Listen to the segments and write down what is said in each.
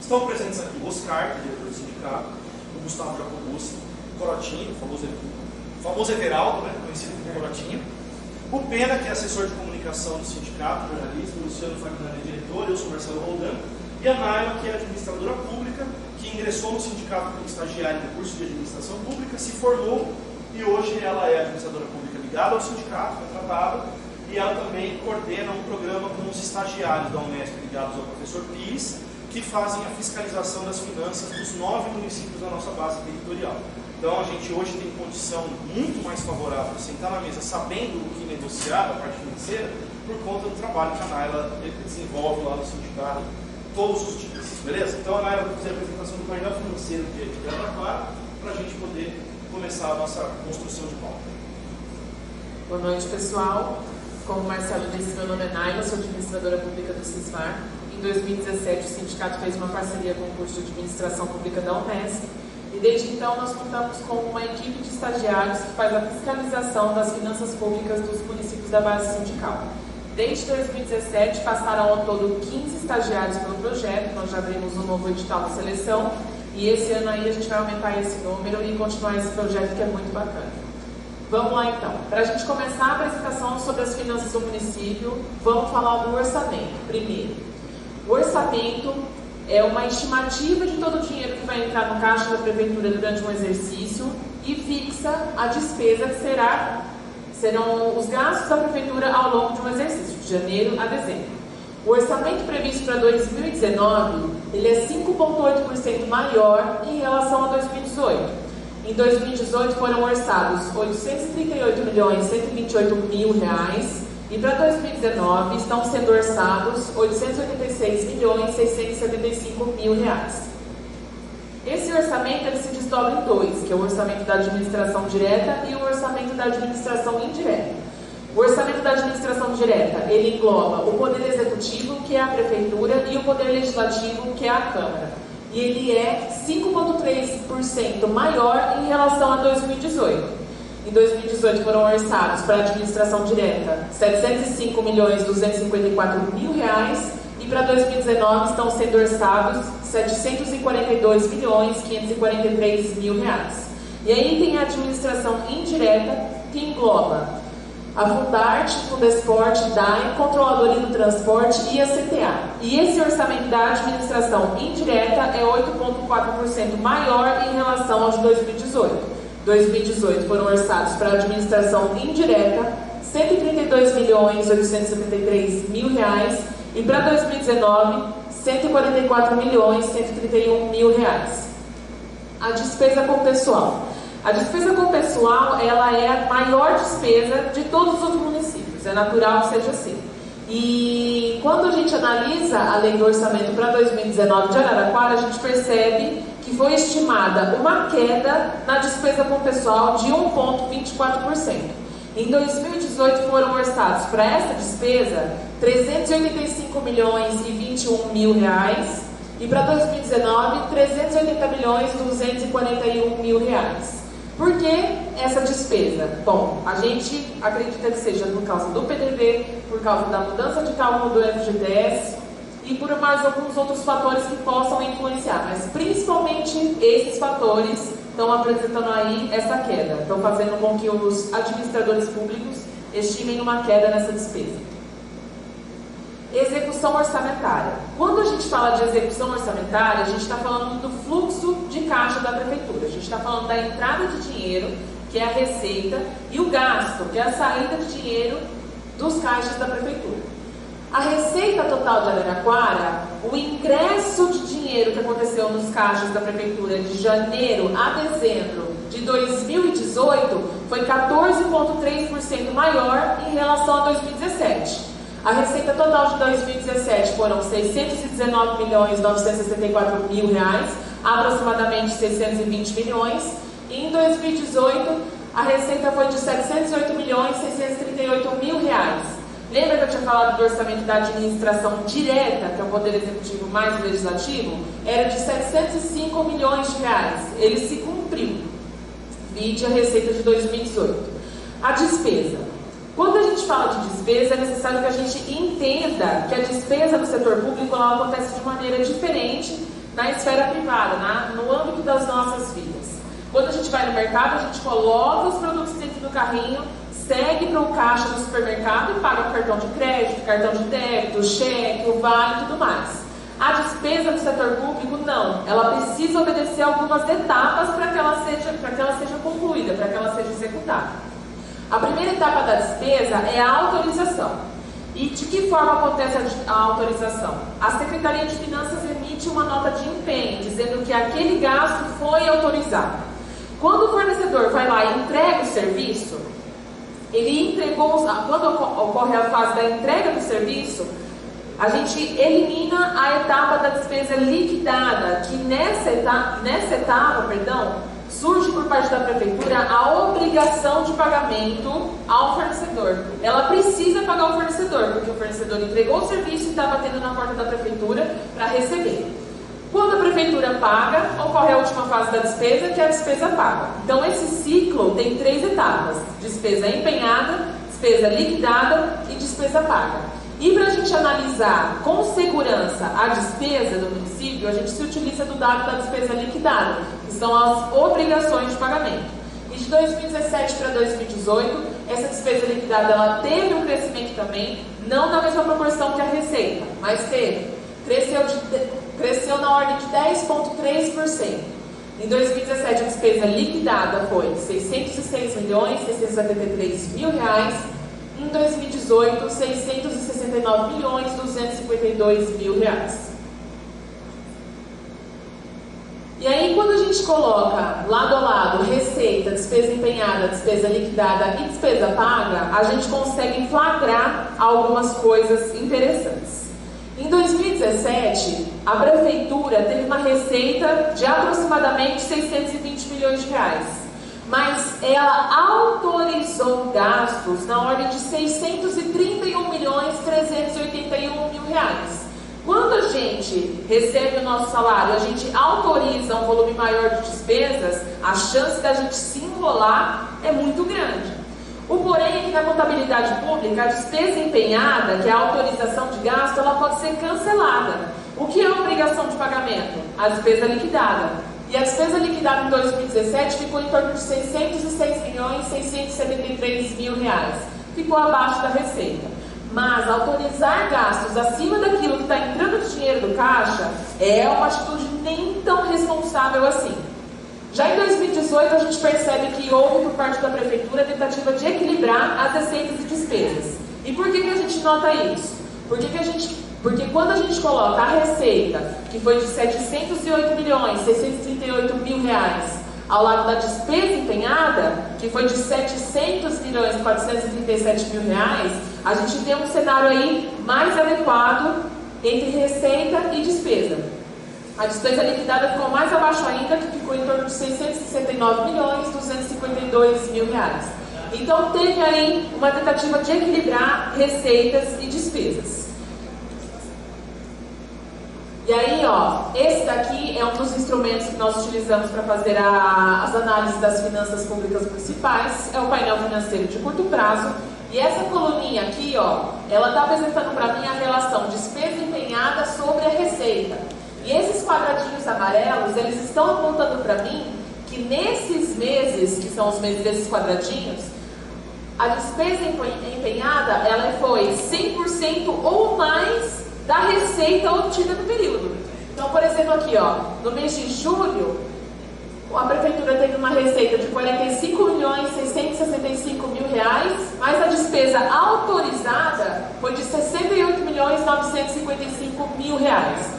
Estão presentes aqui o Oscar, diretor do sindicato, o Gustavo Jacobussi, o Corotinho, o famoso Everaldo, né, conhecido como Corotinho, o Pena, que é assessor de comunicação do sindicato, jornalista, o Luciano Fagnani, diretor, eu sou Marcelo Roldan, e a Naila, que é administradora pública, que ingressou no sindicato como estagiária no curso de administração pública, se formou e hoje ela é administradora pública ligada ao sindicato, contratada, e ela também coordena um programa com os estagiários da Unesp ligados ao professor Pires, que fazem a fiscalização das finanças dos 9 municípios da nossa base territorial. Então a gente hoje tem condição muito mais favorável de sentar na mesa sabendo o que negociar da parte financeira por conta do trabalho que a Naila desenvolve lá no sindicato todos os dias, beleza? Então a Naila vai fazer a apresentação do painel financeiro de Araraquara para a gente poder começar a nossa construção de pauta. Boa noite, pessoal. Como o Marcelo disse, meu nome é Naila, sou administradora pública do CISVAR. Em 2017, o sindicato fez uma parceria com o curso de administração pública da Unesp. E desde então, nós contamos com uma equipe de estagiários que faz a fiscalização das finanças públicas dos municípios da base sindical. Desde 2017, passaram ao todo 15 estagiários pelo projeto. Nós já abrimos um novo edital de seleção. E esse ano aí a gente vai aumentar esse número e continuar esse projeto que é muito bacana. Vamos lá então. Para a gente começar a apresentação sobre as finanças do município, vamos falar do orçamento. Primeiro, o orçamento é uma estimativa de todo o dinheiro que vai entrar no caixa da prefeitura durante um exercício e fixa a despesa que serão os gastos da prefeitura ao longo de um exercício, de janeiro a dezembro. O orçamento previsto para 2019 ele é 5,8% maior em relação a 2018. Em 2018 foram orçados R$ 838.128.000 e para 2019 estão sendo orçados R$ 886.675.000. Esse orçamento ele se desdobra em dois, que é o orçamento da administração direta e o orçamento da administração indireta. O orçamento da administração direta ele engloba o poder executivo, que é a prefeitura, e o poder legislativo, que é a Câmara. E ele é 5,3% maior em relação a 2018. Em 2018 foram orçados para a administração direta R$ 705.254.000 e para 2019 estão sendo orçados R$ 742.543.000. E aí tem a administração indireta, que engloba a Fundarte, Fundesporte, DAE, Controladoria do Transporte e a CTA. E esse orçamento da administração indireta é 8,4% maior em relação ao de 2018. 2018 foram orçados para a administração indireta R$ 132.873.000 e para 2019 R$ 144.131.000. A despesa com pessoal. A despesa com pessoal, ela é a maior despesa de todos os municípios, é natural que seja assim. E quando a gente analisa a lei do orçamento para 2019 de Araraquara, a gente percebe que foi estimada uma queda na despesa com pessoal de 1,24%. Em 2018 foram orçados para essa despesa R$ 385.021.000 e para 2019 R$ 380.241.000. Por que essa despesa? Bom, a gente acredita que seja por causa do PDV, por causa da mudança de cálculo do FGTS e por mais alguns outros fatores que possam influenciar, mas principalmente esses fatores estão apresentando aí essa queda, estão fazendo com que os administradores públicos estimem uma queda nessa despesa. Execução orçamentária. Quando a gente fala de execução orçamentária, a gente está falando do fluxo de caixa da prefeitura. A gente está falando da entrada de dinheiro, que é a receita, e o gasto, que é a saída de dinheiro dos caixas da prefeitura. A receita total de Araraquara, o ingresso de dinheiro que aconteceu nos caixas da prefeitura de janeiro a dezembro de 2018 foi 14,3% maior em relação a 2017. A receita total de 2017 foram R$ 619.964.000, aproximadamente 620 milhões. E em 2018, a receita foi de R$ 708.638.000. Lembra que eu tinha falado do orçamento da administração direta, que é o poder executivo mais o legislativo? Era de R$ 705 milhões. Ele se cumpriu. Vide a receita de 2018. A despesa. Quando a gente fala de despesa, é necessário que a gente entenda que a despesa do setor público ela acontece de maneira diferente na esfera privada, no âmbito das nossas vidas. Quando a gente vai no mercado, a gente coloca os produtos dentro do carrinho, segue para o caixa do supermercado e paga com cartão de crédito, cartão de débito, cheque, o vale e tudo mais. A despesa do setor público, não. Ela precisa obedecer algumas etapas para que ela seja concluída, para que ela seja executada. A primeira etapa da despesa é a autorização. E de que forma acontece a autorização? A Secretaria de Finanças emite uma nota de empenho, dizendo que aquele gasto foi autorizado. Quando o fornecedor vai lá e entrega o serviço, ele entregou, quando ocorre a fase da entrega do serviço, a gente elimina a etapa da despesa liquidada, que nessa etapa, surge por parte da prefeitura a obrigação de pagamento ao fornecedor. Ela precisa pagar o fornecedor, porque o fornecedor entregou o serviço e está batendo na porta da prefeitura para receber. Quando a prefeitura paga, ocorre a última fase da despesa, que é a despesa paga. Então esse ciclo tem 3 etapas: despesa empenhada, despesa liquidada e despesa paga. E para a gente analisar com segurança a despesa do município, a gente se utiliza do dado da despesa liquidada, que são as obrigações de pagamento. E de 2017 para 2018, essa despesa liquidada ela teve um crescimento também, não na mesma proporção que a receita, mas cresceu na ordem de 10,3%. Em 2017, a despesa liquidada foi R$ 606.673.000. Em 2018, R$ 669.252.000. E aí, quando a gente coloca lado a lado receita, despesa empenhada, despesa liquidada e despesa paga, a gente consegue flagrar algumas coisas interessantes. Em 2017, a prefeitura teve uma receita de aproximadamente R$ 620 milhões. Mas ela autorizou gastos na ordem de R$ 631.381.000. Quando a gente recebe o nosso salário, a gente autoriza um volume maior de despesas, a chance da gente se enrolar é muito grande. O porém é que na contabilidade pública, a despesa empenhada, que é a autorização de gasto, ela pode ser cancelada. O que é a obrigação de pagamento? A despesa liquidada. E a despesa liquidada em 2017 ficou em torno de R$ 606.673.000. Ficou abaixo da receita. Mas autorizar gastos acima daquilo que está entrando de dinheiro do caixa é uma atitude nem tão responsável assim. Já em 2018 a gente percebe que houve por parte da prefeitura a tentativa de equilibrar as receitas e despesas. E por que a gente nota isso? Porque quando a gente coloca a receita, que foi de R$ 708.638.000, ao lado da despesa empenhada, que foi de R$ 700.437.000, a gente tem um cenário aí mais adequado entre receita e despesa. A despesa liquidada ficou mais abaixo ainda, que ficou em torno de R$ 669.252.000. Então teve aí uma tentativa de equilibrar receitas e despesas. E aí, esse daqui é um dos instrumentos que nós utilizamos para fazer as análises das finanças públicas municipais, é o painel financeiro de curto prazo. E essa coluninha aqui, ela está apresentando para mim a relação despesa empenhada sobre a receita. E esses quadradinhos amarelos, eles estão apontando para mim que nesses meses, que são os meses desses quadradinhos, a despesa empenhada, ela foi 100% ou mais da receita obtida no período. Então, por exemplo, aqui, no mês de julho, a prefeitura teve uma receita de R$ 45.665.000, mas a despesa autorizada foi de R$ 68.955.000.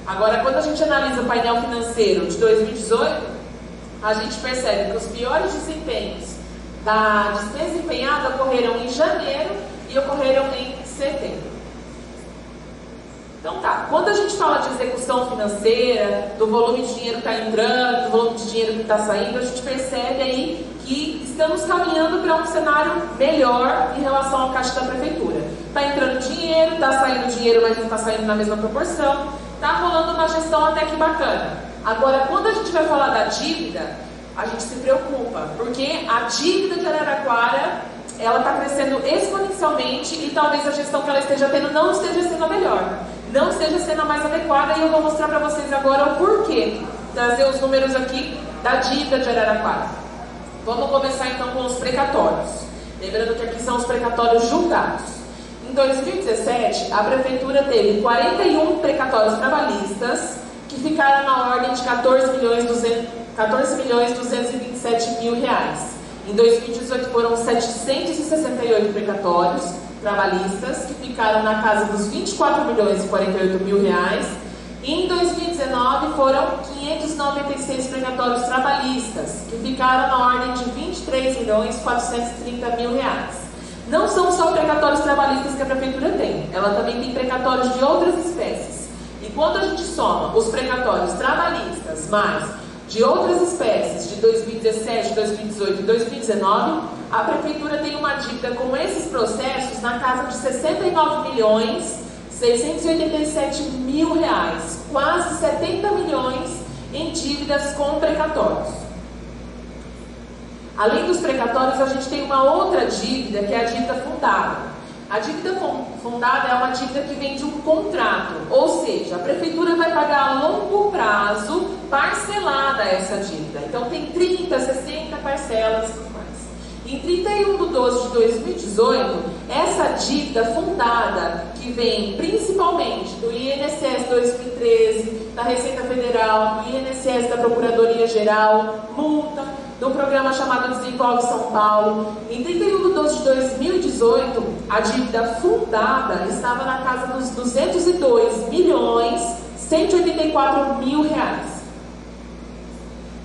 Agora, quando a gente analisa o painel financeiro de 2018, a gente percebe que os piores desempenhos da despesa empenhada ocorreram em janeiro e ocorreram em setembro. Então tá, quando a gente fala de execução financeira, do volume de dinheiro que está entrando, do volume de dinheiro que está saindo, a gente percebe aí que estamos caminhando para um cenário melhor em relação ao caixa da prefeitura. Está entrando dinheiro, está saindo dinheiro, mas não está saindo na mesma proporção, está rolando uma gestão até que bacana. Agora, quando a gente vai falar da dívida, a gente se preocupa, porque a dívida de Araraquara, ela está crescendo exponencialmente e talvez a gestão que ela esteja tendo não esteja sendo a melhor. não esteja sendo a mais adequada, e eu vou mostrar para vocês agora o porquê. Trazer os números aqui da dívida de Araraquara. Vamos começar então com os precatórios. Lembrando que aqui são os precatórios julgados. Em 2017, a Prefeitura teve 41 precatórios trabalhistas, que ficaram na ordem de 14.227.000 reais. Em 2018 foram 768 precatórios trabalhistas, que ficaram na casa dos 24.048.000 reais. E em 2019 foram 596 precatórios trabalhistas, que ficaram na ordem de 23.430.000 reais. Não são só precatórios trabalhistas que a Prefeitura tem, ela também tem precatórios de outras espécies. E quando a gente soma os precatórios trabalhistas mais de outras espécies de 2017, 2018 e 2019, a Prefeitura tem uma dívida com esses processos na casa de 69.687.000 reais, quase 70 milhões em dívidas com precatórios. Além dos precatórios, a gente tem uma outra dívida, que é a dívida fundada. A dívida fundada é uma dívida que vem de um contrato, ou seja, a Prefeitura vai pagar a longo prazo parcelada essa dívida. Então tem 30, 60 parcelas e tudo mais. Em 31/12/2018, essa dívida fundada, que vem principalmente do INSS 2013, da Receita Federal, do INSS da Procuradoria Geral, multa, do programa chamado Desenvolve São Paulo. Em 31/12/2018, a dívida fundada estava na casa dos 202.184.000 reais.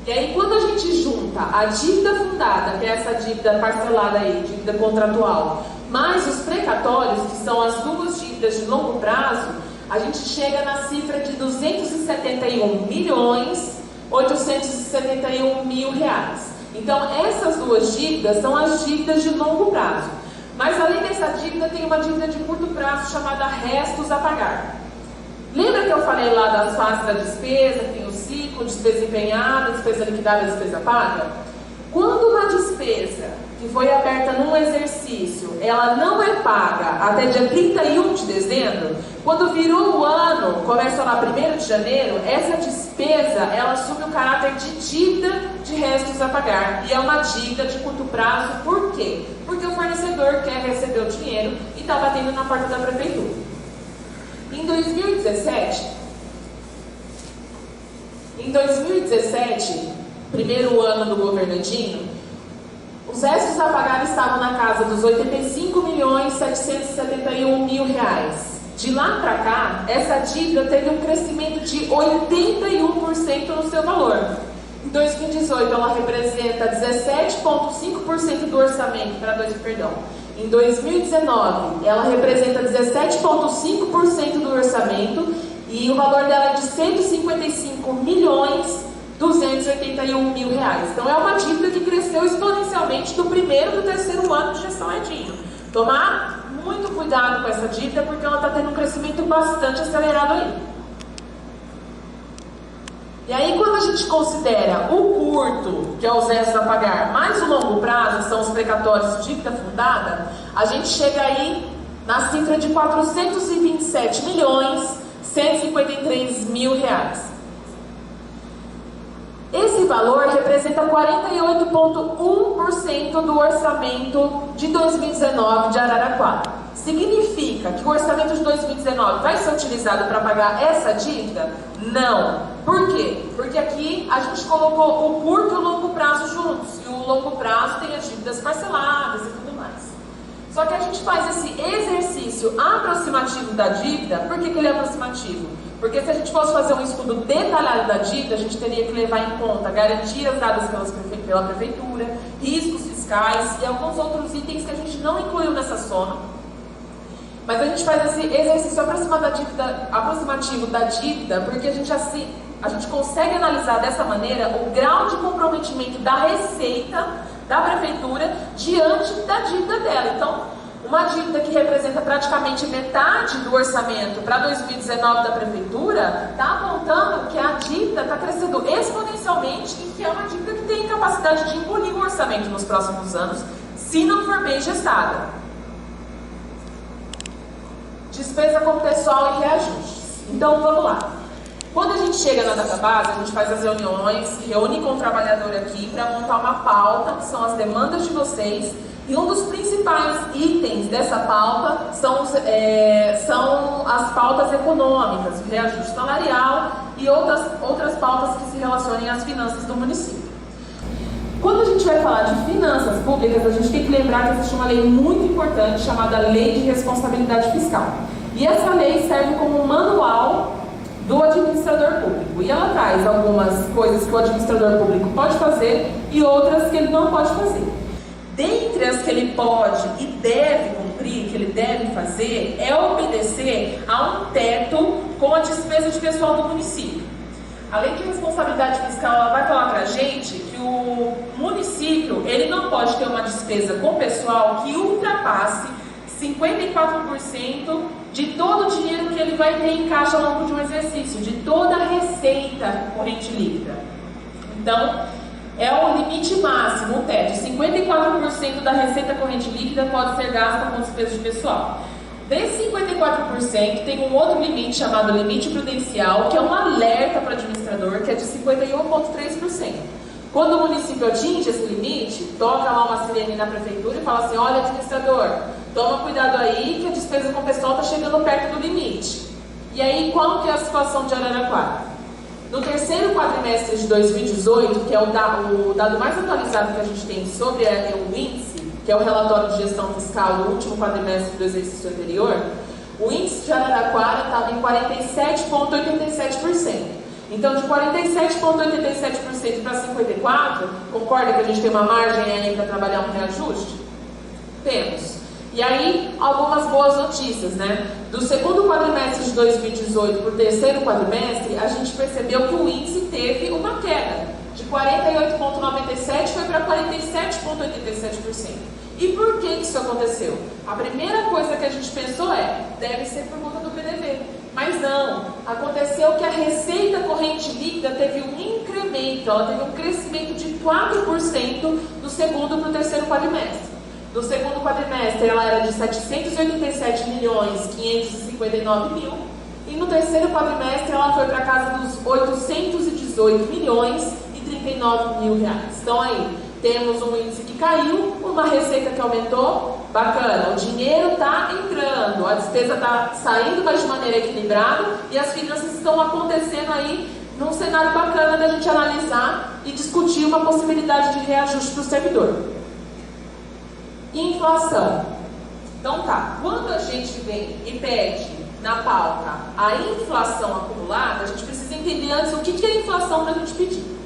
E aí, quando a gente junta a dívida fundada, que é essa dívida parcelada aí, dívida contratual, mais os precatórios, que são as duas dívidas de longo prazo, a gente chega na cifra de 271.871.000 reais. Então, essas duas dívidas são as dívidas de longo prazo. Mas, além dessa dívida, tem uma dívida de curto prazo chamada restos a pagar. Lembra que eu falei lá das fases da despesa, que tem o ciclo, despesa empenhada, despesa liquidada e despesa paga? Quando uma despesa que foi aberta num exercício, ela não é paga até dia 31 de dezembro, quando virou o ano, começa lá 1º de janeiro, essa despesa, ela assume o caráter de dívida de restos a pagar. E é uma dívida de curto prazo, por quê? Porque o fornecedor quer receber o dinheiro e está batendo na porta da Prefeitura. Em 2017, primeiro ano do governo Edinho, os restos a pagar estavam na casa dos 85.771.000 reais. De lá para cá, essa dívida teve um crescimento de 81% no seu valor. Em 2018, ela representa 17,5% do orçamento, Em 2019, ela representa 17,5% do orçamento e o valor dela é de 155.281.000 reais. Então é uma dívida que cresceu exponencialmente do primeiro e do terceiro ano de gestão Edinho. Tomar muito cuidado com essa dívida, porque ela está tendo um crescimento bastante acelerado aí. E aí, quando a gente considera o curto, que é os restos a pagar, mais o longo prazo, que são os precatórios de dívida fundada, a gente chega aí na cifra de 427.153.000 reais. Esse valor representa 48,1% do orçamento de 2019 de Araraquara. Significa que o orçamento de 2019 vai ser utilizado para pagar essa dívida? Não. Por quê? Porque aqui a gente colocou o curto e o longo prazo juntos. E o longo prazo tem as dívidas parceladas e tudo mais. Só que a gente faz esse exercício aproximativo da dívida. Por que ele é aproximativo? Porque se a gente fosse fazer um estudo detalhado da dívida, a gente teria que levar em conta garantias dadas pela Prefeitura, riscos fiscais e alguns outros itens que a gente não incluiu nessa soma. Mas a gente faz esse exercício aproximativo da dívida porque a gente consegue analisar dessa maneira o grau de comprometimento da receita da Prefeitura diante da dívida dela. Então, uma dívida que representa praticamente metade do orçamento para 2019 da Prefeitura, está apontando que a dívida está crescendo exponencialmente e que é uma dívida que tem capacidade de engolir o orçamento nos próximos anos, se não for bem gestada. Despesa com pessoal e reajustes. Então, vamos lá. Quando a gente chega na database, a gente faz as reuniões, reúne com o trabalhador aqui para montar uma pauta, que são as demandas de vocês, e um dos principais itens dessa pauta são as pautas econômicas, o reajuste salarial e outras pautas que se relacionem às finanças do município. Quando a gente vai falar de finanças públicas, a gente tem que lembrar que existe uma lei muito importante chamada Lei de Responsabilidade Fiscal. E essa lei serve como um manual do administrador público. E ela traz algumas coisas que o administrador público pode fazer e outras que ele não pode fazer. Dentre as que ele pode e deve cumprir, que ele deve fazer, é obedecer a um teto com a despesa de pessoal do município. A Lei de Responsabilidade Fiscal ela vai falar para a gente que o município ele não pode ter uma despesa com pessoal que ultrapasse 54% de todo o dinheiro que ele vai ter em caixa ao longo de um exercício, de toda a receita corrente líquida. Então, é o limite máximo, o teto. 54% da receita corrente líquida pode ser gasta com despesa de pessoal. Desse 54%, tem um outro limite chamado limite prudencial, que é um alerta para o administrador, que é de 51,3%. Quando o município atinge esse limite, toca lá uma sirene na prefeitura e fala assim: olha, administrador, toma cuidado aí que a despesa com o pessoal está chegando perto do limite. E aí, qual que é a situação de Araraquara? No terceiro quadrimestre de 2018, que é o dado mais atualizado que a gente tem sobre o índice, que é o relatório de gestão fiscal do último quadrimestre do exercício anterior, o índice de Araraquara estava em 47,87%. Então, de 47,87% para 54%, concorda que a gente tem uma margem aí para trabalhar um reajuste? Temos. E aí, algumas boas notícias, né? Do segundo quadrimestre de 2018 para o terceiro quadrimestre, a gente percebeu que o índice teve uma queda. De 48,97% foi para 47,87%. E por que isso aconteceu? A primeira coisa que a gente pensou deve ser por conta do PDV. Mas não, aconteceu que a receita corrente líquida teve um incremento, ela teve um crescimento de 4% do segundo para o terceiro quadrimestre. No segundo quadrimestre ela era de 787.559.000 e no terceiro quadrimestre ela foi para casa dos 818.039.000 reais. Então aí, temos um índice que caiu, uma receita que aumentou, bacana, o dinheiro está entrando, a despesa está saindo, mas de maneira equilibrada e as finanças estão acontecendo aí num cenário bacana da gente analisar e discutir uma possibilidade de reajuste para o servidor. Inflação. Então tá, quando a gente vem e pede na pauta a inflação acumulada, a gente precisa entender antes o que é inflação para a gente pedir.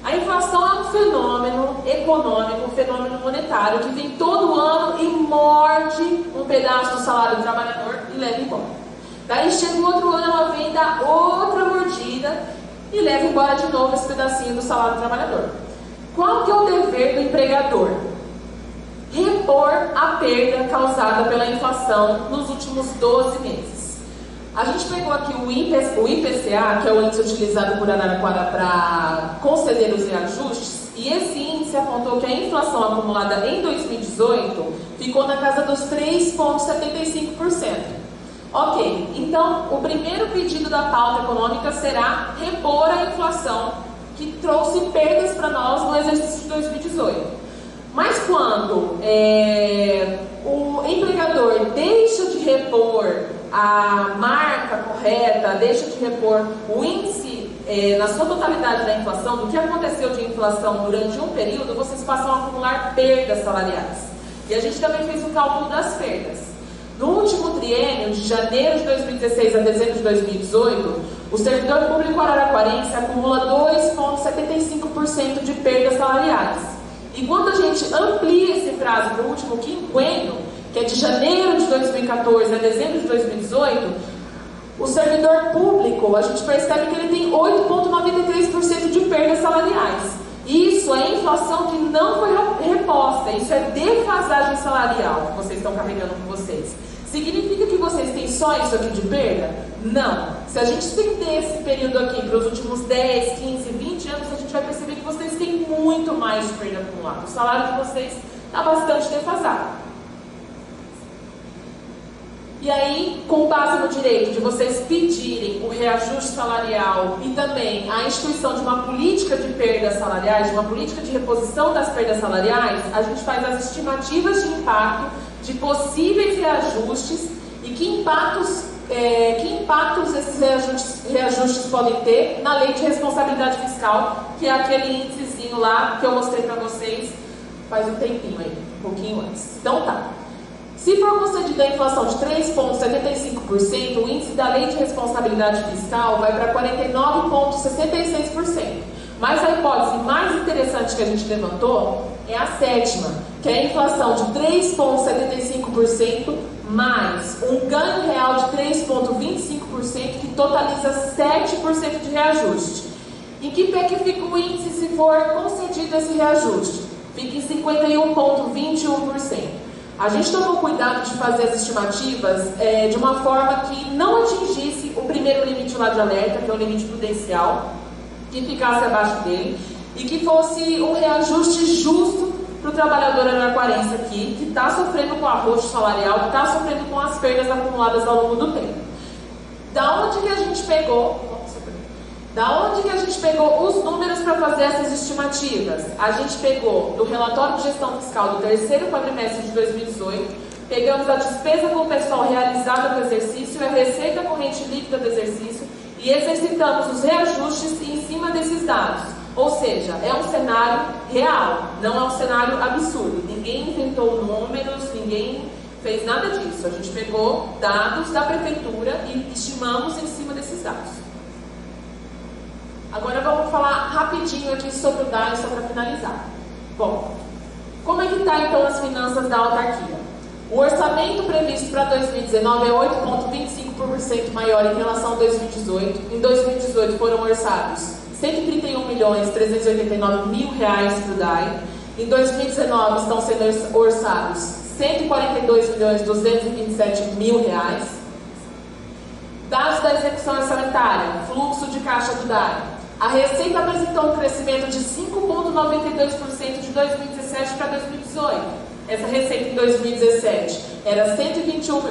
A inflação é um fenômeno econômico, um fenômeno monetário que vem todo ano e morde um pedaço do salário do trabalhador e leva embora. Daí chega o outro ano, ela vem dar outra mordida e leva embora de novo esse pedacinho do salário do trabalhador. Qual que é o dever do empregador? Repor a perda causada pela inflação nos últimos 12 meses. A gente pegou aqui o IPCA, que é o índice utilizado por Araraquara para conceder os reajustes, e esse índice apontou que a inflação acumulada em 2018 ficou na casa dos 3,75%. Ok, então o primeiro pedido da pauta econômica será repor a inflação que trouxe perdas para nós no exercício de 2018. Mas quando o empregador deixa de repor a marca correta, deixa de repor o índice na sua totalidade da inflação, do que aconteceu de inflação durante um período, vocês passam a acumular perdas salariais. E a gente também fez o cálculo das perdas. No último triênio, de janeiro de 2016 a dezembro de 2018, o servidor público araraquarense acumula 2,75% de perdas salariais. E quando a gente amplia esse prazo para o último quinquênio, que é de janeiro de 2014 a dezembro de 2018, o servidor público, a gente percebe que ele tem 8,93% de perdas salariais. Isso é inflação que não foi reposta, isso é defasagem salarial que vocês estão carregando com vocês. Significa que vocês têm só isso aqui de perda? Não. Se a gente estender esse período aqui para os últimos 10, 15, 20 anos, a gente vai perceber que vocês têm muito mais de perda acumulada. O salário de vocês está bastante defasado. E aí, com base no direito de vocês pedirem o reajuste salarial e também a instituição de uma política de perdas salariais, de uma política de reposição das perdas salariais, a gente faz as estimativas de impacto de possíveis reajustes e que impactos esses reajustes podem ter na lei de responsabilidade fiscal, que é aquele índicezinho lá que eu mostrei para vocês faz um tempinho aí, um pouquinho antes. Então tá. Se for concedida a inflação de 3,75%, o índice da lei de responsabilidade fiscal vai para 49,66%. Mas a hipótese mais interessante que a gente levantou é a sétima, que é a inflação de 3,75% mais um ganho real de 3,25%, que totaliza 7% de reajuste. Em que pé que fica o índice se for concedido esse reajuste? Fica em 51,21%. A gente tomou cuidado de fazer as estimativas de uma forma que não atingisse o primeiro limite lá de alerta, que é o limite prudencial, que ficasse abaixo dele, e que fosse um reajuste justo para o trabalhador araraquarense aqui, que está sofrendo com o arroxo salarial, que está sofrendo com as perdas acumuladas ao longo do tempo. Da onde que a gente pegou os números para fazer essas estimativas? A gente pegou do relatório de gestão fiscal do terceiro quadrimestre de 2018, pegamos a despesa com o pessoal realizada do exercício e a receita corrente líquida do exercício e exercitamos os reajustes em cima desses dados. Ou seja, é um cenário real, não é um cenário absurdo. Ninguém inventou números, ninguém fez nada disso. A gente pegou dados da prefeitura e estimamos em cima desses dados. Agora vamos falar rapidinho aqui sobre o DAI, só para finalizar. Bom, como é que está então as finanças da autarquia? O orçamento previsto para 2019 é 8,25% maior em relação a 2018. Em 2018 foram orçados R$131.389.000 para o DAI. Em 2019 estão sendo orçados R$142.227.000. Dados da execução orçamentária, fluxo de caixa do DAI. A receita apresentou um crescimento de 5,92% de 2017 para 2018. Essa receita em 2017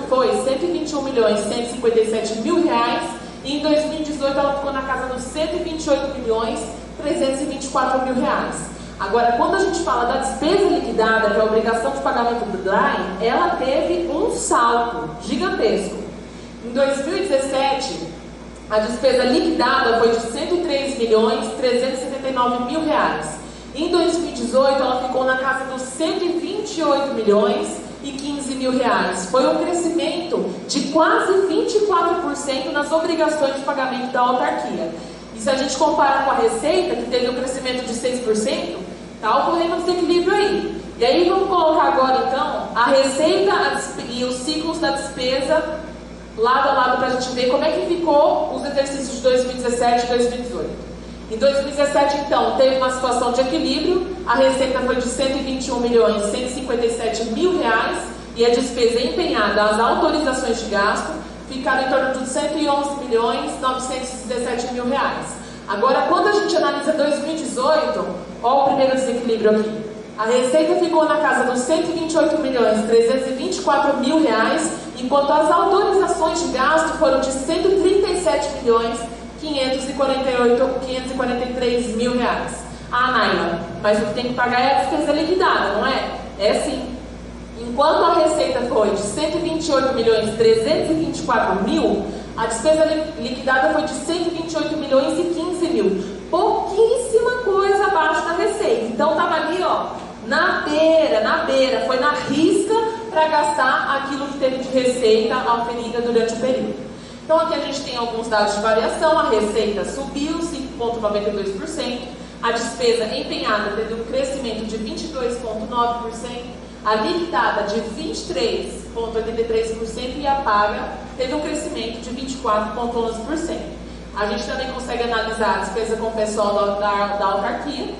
foi R$121.157.000 e em 2018 ela ficou na casa dos R$128.324.000. Agora, quando a gente fala da despesa liquidada, que é a obrigação de pagamento do DAI, ela teve um salto gigantesco. Em 2017, a despesa liquidada foi de R$103.379.000. Em 2018, ela ficou na casa dos R$128.015.000. Foi um crescimento de quase 24% nas obrigações de pagamento da autarquia. E se a gente compara com a receita, que teve um crescimento de 6%, está ocorrendo um desequilíbrio aí. E aí vamos colocar agora, então, a receita e os ciclos da despesa lado a lado para a gente ver como é que ficou os exercícios de 2017 e 2018. Em 2017, então, teve uma situação de equilíbrio, a receita foi de R$121.157.000 e a despesa empenhada, as autorizações de gasto, ficaram em torno de R$111.917.000. Agora, quando a gente analisa 2018, olha o primeiro desequilíbrio aqui. A receita ficou na casa dos R$128.324.000, enquanto as autorizações de gasto foram de R$137.543.000. Ah, Naila, mas o que tem que pagar é a despesa liquidada, não é? É sim. Enquanto a receita foi de R$128.324.000, a despesa liquidada foi de R$128.015.000. Pouquíssima coisa abaixo da receita. Então estava ali, ó, na beira, foi na risca para gastar aquilo que teve de receita oferida durante o período. Então aqui a gente tem alguns dados de variação. A receita subiu 5,92%, a despesa empenhada teve um crescimento de 22,9%, a liquidada de 23,83% e a paga teve um crescimento de 24,11%. A gente também consegue analisar a despesa com o pessoal da autarquia.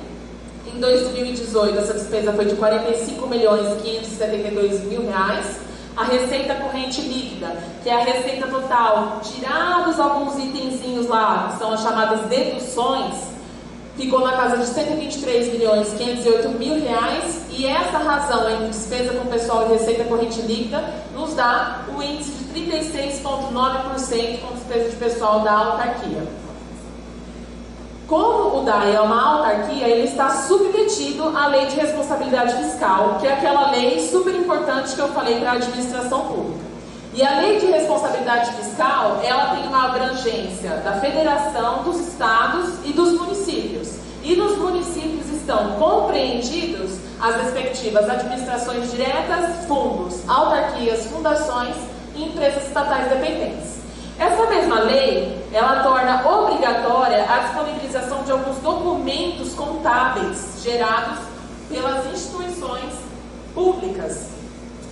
Em 2018, essa despesa foi de R$45.572.000. A receita corrente líquida, que é a receita total, tirados alguns itenzinhos lá, que são as chamadas deduções, ficou na casa de R$123.508.000. E essa razão entre despesa com o pessoal e receita corrente líquida nos dá o índice de 36,9% com despesa de pessoal da autarquia. Como o DAI é uma autarquia, ele está submetido à Lei de Responsabilidade Fiscal, que é aquela lei super importante que eu falei para a administração pública. E a Lei de Responsabilidade Fiscal, ela tem uma abrangência da federação, dos estados e dos municípios. E nos municípios estão compreendidos as respectivas administrações diretas, fundos, autarquias, fundações e empresas estatais dependentes. Essa mesma lei, ela torna obrigatória a disponibilização de alguns documentos contábeis gerados pelas instituições públicas.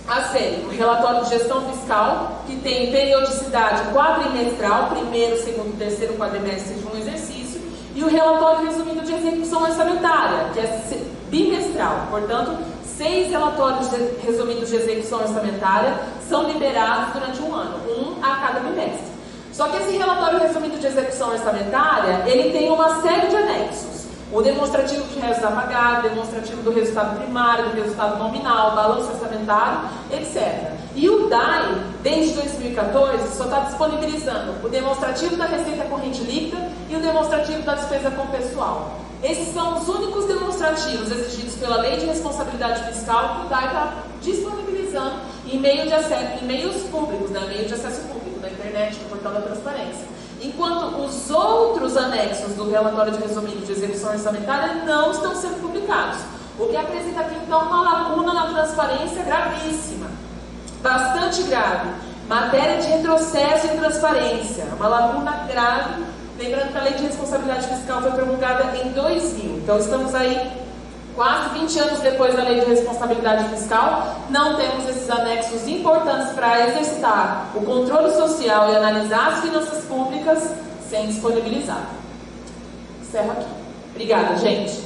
A série, o relatório de gestão fiscal, que tem periodicidade quadrimestral, primeiro, segundo, terceiro quadrimestre de um exercício, e o relatório resumido de execução orçamentária, que é bimestral. Portanto, 6 relatórios resumidos de execução orçamentária são liberados durante um ano, um a cada bimestre. Só que esse relatório resumido de execução orçamentária, ele tem uma série de anexos. O demonstrativo de resultado pagado, demonstrativo do resultado primário, do resultado nominal, balanço orçamentário, etc. E o DAI, desde 2014, só está disponibilizando o demonstrativo da receita corrente líquida e o demonstrativo da despesa com pessoal. Esses são os únicos demonstrativos exigidos pela Lei de Responsabilidade Fiscal que o DAI está disponibilizando em meios públicos, né? Meio de acesso público, na internet, no portal da transparência. Enquanto os outros anexos do relatório de resumido de execução orçamentária não estão sendo publicados. O que apresenta aqui, então, uma lacuna na transparência gravíssima, bastante grave. Matéria de retrocesso em transparência, uma lacuna grave. Lembrando que a Lei de Responsabilidade Fiscal foi promulgada em 2000. Então, estamos aí quase 20 anos depois da Lei de Responsabilidade Fiscal, não temos esses anexos importantes para exercitar o controle social e analisar as finanças públicas sem disponibilizar. Encerro aqui. Obrigada, gente.